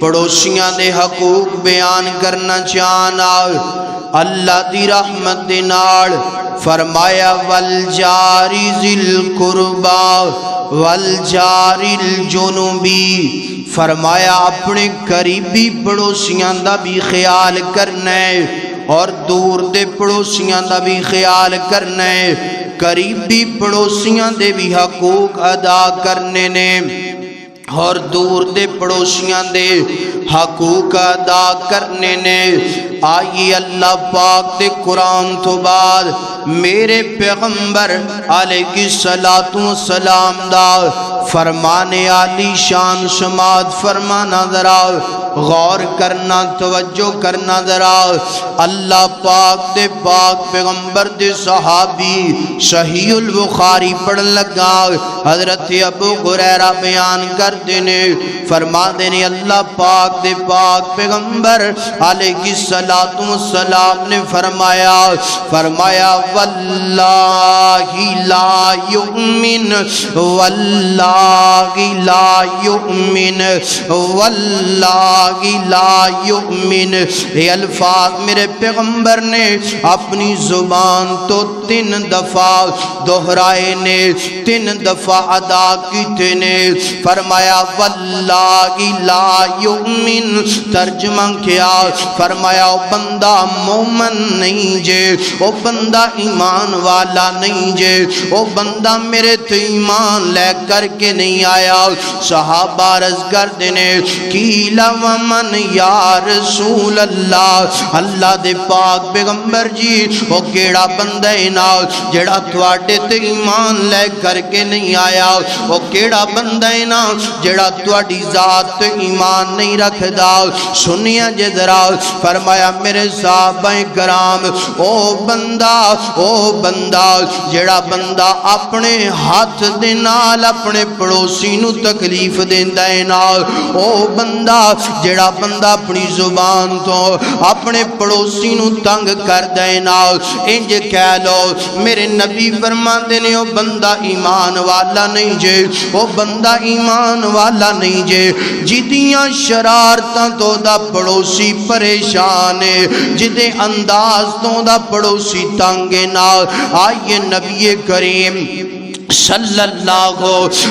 پڑوسیاں دے حقوق بیان کرنا چاہنا اللہ دی رحمت دے نال فرمایا والجاری ذل قربا والجاری الجنوبی، فرمایا اپنے قریبی پڑوسیاں دا بھی خیال کرنا ہے اور دور دے پڑوسیاں دا بھی خیال کرنا ہے، قریبی پڑوسیاں دے بھی حقوق ادا کرنے نے اور دور دے پڑوسیاں دے حقوق ادا کرنے نے۔ آئیے اللہ پاک دے قرآن تو بعد میرے پیغمبر علیہ السلام دا فرمانے عالی شان سماعت فرمانا ذرا غور کرنا، توجہ کرنا ذرا۔ اللہ پاک دے پاک پیغمبر دے صحابی صحیح البخاری پڑھ لگا، حضرت ابو ہریرہ بیان کر دینے فرما دینے اللہ پاک دے پاک پیغمبر علیہ السلام نے فرمایا واللہ لا یؤمن واللہ لا یؤمن واللہ لا یؤمن، یہ الفاظ میرے پیغمبر نے اپنی زبان تو 3 دفعہ دہرائے نے، 3 دفعہ ادا کیتے نے۔ فرمایا واللہ لا یؤمن، ترجمہ کیا؟ فرمایا او بندہ مومن نہیں جے، او بندہ ایمان والا نہیں جے، او بندہ میرے تو ایمان لے کر کے نہیں آیا۔ صحابہ عرض کر دینے قیل ومن یا رسول اللہ، اللہ دے پاک پیغمبر جی او کیڑا بندہ نا جڑا تواڈے تے ایمان لے کر کے نہیں آیا، او کیڑا بندہ نا جڑا تواڈی ذات تے ایمان نہیں رکھدا۔ سنیا جے ذرا، فرمایا میرے صحابہ کرام او بندہ جڑا بندہ اپنے ہاتھ دے نال اپنے پڑوسی نو تکلیف دیندا ہے نال، او بندہ جڑا بندہ اپنی زبان تو اپنے پڑوسی نو تنگ کردا ہے نال، انج کہہ لو میرے نبی فرماندے نے او بندہ ایمان والا نہیں جے، او بندہ ایمان والا نہیں جے جدیاں شرارتاں تو دا پڑوسی پریشان ہے، جدے انداز تو دا پڑوسی تنگے نال۔ آئیے نبی کریم صلی اللہ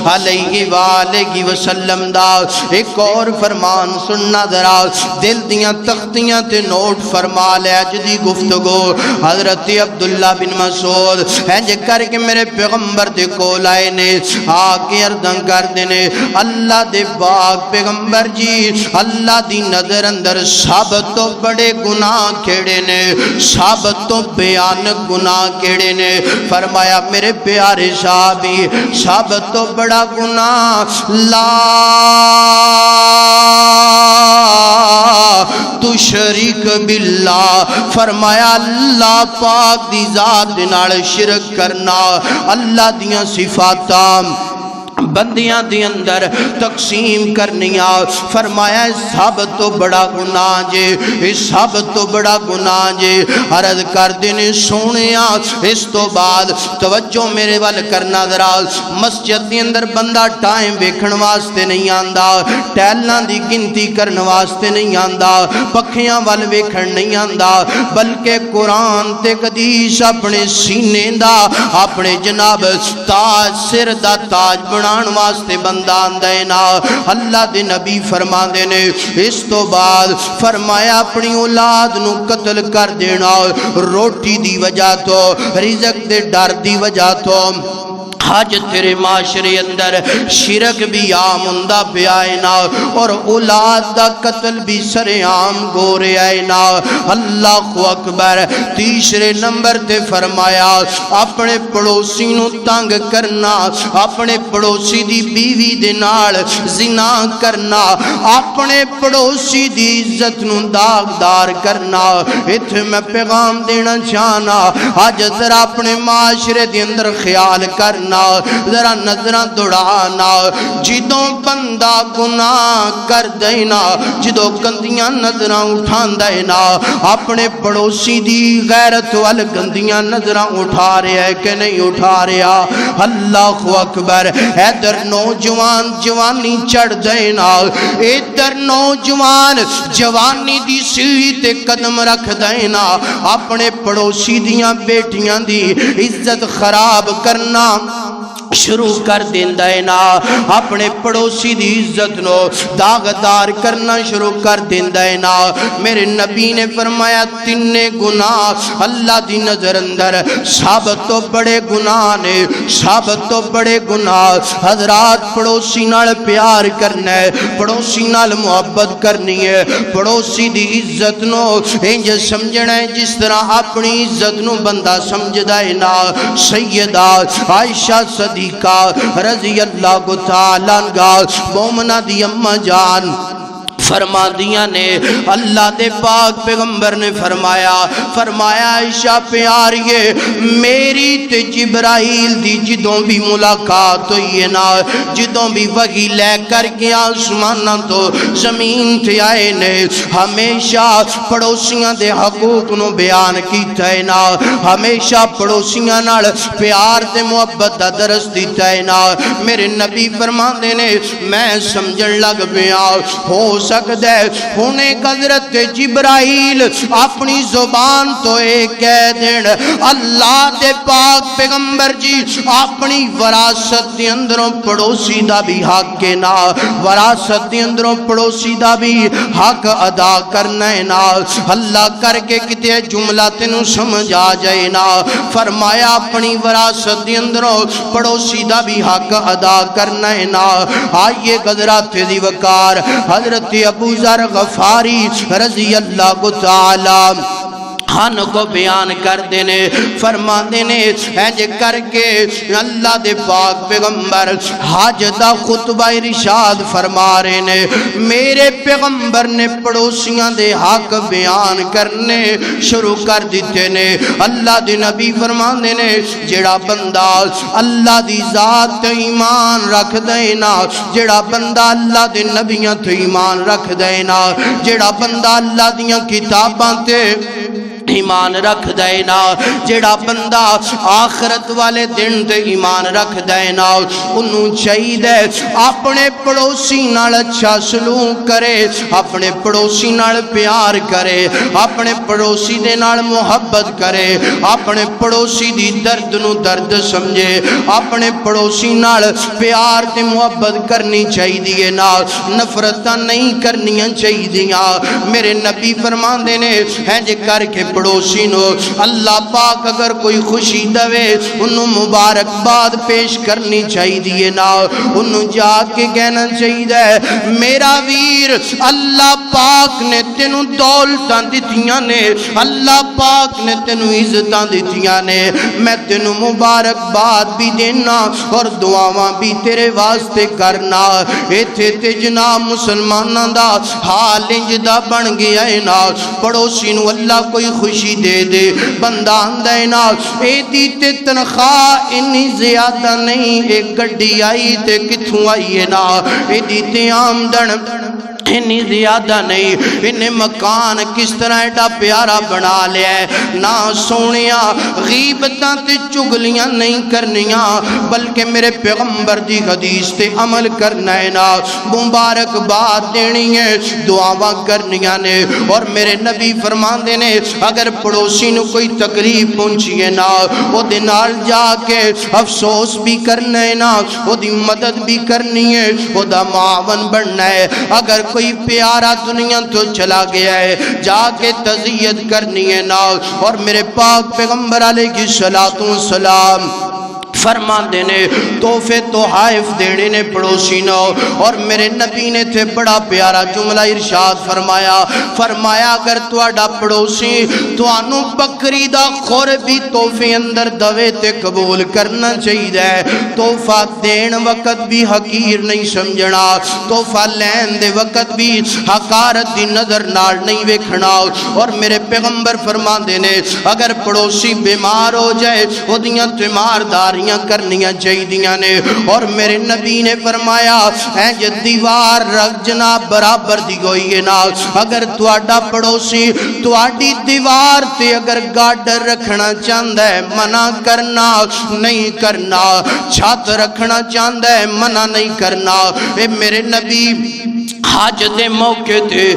علیہ وآلہ وسلم دا ایک اور فرمان سننا ذرا، دل دیاں تختیاں تے نوٹ فرما لے جدی گفتگو۔ حضرت عبداللہ بن مسعود ہنج کر کے میرے پیغمبر دے کول آئے نے، آگے اردن کر دینے اللہ دے پاک پیغمبر جی اللہ دی نظر اندر سب تو بڑے گناہ کیڑے نے، سب تو بیانک گناہ کیڑے نے؟ فرمایا میرے پیارے صاحب سب تو بڑا گناہ لا تشرک باللہ، فرمایا اللہ پاک دی ذات نال شرک کرنا، اللہ دیاں صفاتاں بندیاں دی اندر تقسیم کرنیاں۔ فرمایا سب تو بڑا گناہ جے، سب تو بڑا گناہ جے۔ عرض کر دینے سونیا اس تو بعد توجہ میرے وال کرنا ذرا، مسجد دی اندر بندہ ٹائم ویکھن واسطے نہیں آندا، ٹیلاں دی گنتی کرن واسطے نہیں آندا، پکھیاں وال ویکھن نہیں آندا، بلکہ قرآن تے حدیث اپنے سینے دا اپنے جناب تاج سر دا تاج بنا واسطے بندہ آندے نا۔ اللہ دے نبی فرما دینے اس تو بعد فرمایا اپنی اولاد نو قتل کر دینا، روٹی دی وجہ تو، رزق دے ڈر دی وجہ تو۔ آج تیرے معاشرے اندر شرک بھی عام ہوندا پیا ہے نا، اور اولاد دا قتل بھی سر عام گو رہا ہے نا۔ اللہ اکبر۔ تیسرے نمبر تے فرمایا اپنے پڑوسی نو تنگ کرنا، اپنے پڑوسی دی بیوی دے نال زنا کرنا، اپنے پڑوسی دی عزت نو داغدار کرنا۔ ایتھے میں پیغام دینا چاہنا، آج ذرا اپنے معاشرے دے اندر خیال کرنا، کرنا ذرا نظراں دوڑانا جدوں بندہ گناہ کر دینا جدوں گندیاں نظراں اٹھاندا ہے نا اپنے پڑوسی دی غیرت وال گندیاں نظراں اٹھا رہا ہے کہ نہیں اٹھا رہا اللہ اکبر ادھر نوجوان جوانی چڑھ دینا ادھر نوجوان جوانی دی سیڑھی تے قدم رکھ دینا اپنے پڑوسی دیاں بیٹیاں دی عزت خراب کرنا شروع کر دیندا ہے نا اپنے پڑوسی دی عزت نو داغدار کرنا شروع کر دیندا ہے نا میرے نبی نے فرمایا تین گناہ اللہ دی نظر اندر سب تو بڑے گناہ نے سب تو بڑے گناہ حضرات پڑوسی نال پیار کرنا ہے پڑوسی نال محبت کرنی ہے پڑوسی دی عزت نو انج سمجھنا ہے جس طرح اپنی عزت نو بندہ سمجھدا ہے نا سیدہ عائشہ صدیقہ رضی اللہ تعالیٰ عنہا مومنہ دی اماں جان فرما دیا نے اللہ دے پاک پیغمبر نے فرمایا عائشہ پیاریے میری تے جبرائیل دی جدوں بھی ملاقات ہوئی ہے نا جدوں بھی وحی لے کر کے آسماناں تو زمین تے آئے نے ہمیشہ پڑوسیاں دے حقوق نو بیان کیتا ہے نا ہمیشہ پڑوسیاں نال پیار تے محبت دا درس دیتا ہے نا میرے نبی فرما دے نے میں سمجھن لگ پیا ہو سکتا ہے ہونے حضرت جبرائیل اپنی زبان تو ایک کہہ دین اللہ دے پاک پیغمبر جی اپنی وراثت دے اندروں پڑوسی دا بھی حق ہے نا وراثت دے اندروں پڑوسی دا بھی حق ادا کرنا ہے نا اللہ کر کے کتے جملہ تینوں سمجھ آ جائے نا فرمایا اپنی وراثت دے اندروں پڑوسی دا بھی حق ادا کرنا ہے نا آئیے حضرات دی وقار حضرت ابو ذر غفاری رضی اللہ تعالیٰ ہن کو بیان کر دینے فرما دینے اینج کر کے اللہ دے پاک پیغمبر حج دا خطبہ ارشاد فرما رہے نے میرے پیغمبر نے پڑوسیاں دے حق بیان کرنے شروع کر دیتے نے اللہ دے نبی فرما دینے جڑا بندہ اللہ دی ذات ایمان رکھ دینا جڑا بندہ اللہ دے نبیاں تے ایمان رکھ دینا جڑا بندہ اللہ دیاں کتاباں تے ایمان رکھ دینا جڑا بندہ آخرت والے دن تے ایمان رکھ دینا انہوں چاہیے اپنے پڑوسی نال اچھا سلوک کرے اپنے پڑوسی نال پیار کرے اپنے پڑوسی دے نال محبت کرے اپنے پڑوسی دی درد نو درد سمجھے اپنے پڑوسی نال پیار تے محبت کرنی چاہیے نا نفرتاں نہیں کرنیاں چاہیے میرے نبی فرمان دینے ہیں جے کر کے پڑوسی نو اللہ پاک اگر کوئی خوشی دوے انہوں مبارکباد پیش کرنی چاہیے نا انہوں جا کے کہنا چاہیے میرا ویر اللہ پاک نے تینوں دولتاں دیتیاں نے اللہ پاک نے تینوں عزتاں دیتیاں نے میں تینوں مبارکباد بھی دینا اور دعاواں بھی تیرے واسطے کرنا ایتھے تے جناب مسلماناں دا حال انج دا بن گیا ہے نا پڑوسی نو اللہ کوئی خوشی دے دے بندہ آندہ ہے نا اے دیتے تنخواہ انی زیادہ نہیں ایک گڑی آئی تے کتھوں آئی ہے نا اے دیتے آمدن انی زیادہ نہیں انہیں مکان کس طرح ایڈا پیارا بنا لیا ہے نا سونیاں غیبتاں تے چگلیاں نہیں کرنیاں بلکہ میرے پیغمبر دی حدیث تے عمل کرنا ہے نا مبارک بات دینی ہے دعاواں کرنیاں نے اور میرے نبی فرمان دینے اگر پڑوسی نو کوئی تکلیف پہنچی ہے نا وہ دنال جا کے افسوس بھی کرنا ہے نا وہ دی مدد بھی کرنی ہے وہ دا معاون بننا ہے اگر کوئی پیارا دنیا تو چلا گیا ہے جا کے تعزیت کرنی ہے نا اور میرے پاک پیغمبر علیہ السلام فرما دینے تحفے تحائف دینے نے پڑوسی نو اور میرے نبی نے تھے بڑا پیارا جملہ ارشاد فرمایا اگر تواڈا پڑوسی توانو بکری دا خور بھی تحفے اندر دوے تے قبول کرنا چاہیے تحفہ دین وقت بھی حقیر نہیں سمجھنا تحفہ لین دے وقت بھی حقارت دی نظر نال نہیں ویکھنا اور میرے پیغمبر فرما دینے اگر پڑوسی بیمار ہو جائے وہ دیاں تیمارداری دینداریاں کرنیاں چاہیدیاں نے۔ اور میرے نبی نے فرمایا اے جے دیوار رکھ جناب برابر دی گوئی ہے نا، اگر تواڈا پڑوسی تواڈی دیوار تے اگر گارڈر رکھنا چاہندا ہے منع کرنا نہیں کرنا، چھت رکھنا چاہندا ہے منع نہیں کرنا۔ اے میرے نبی حج دے موقع تے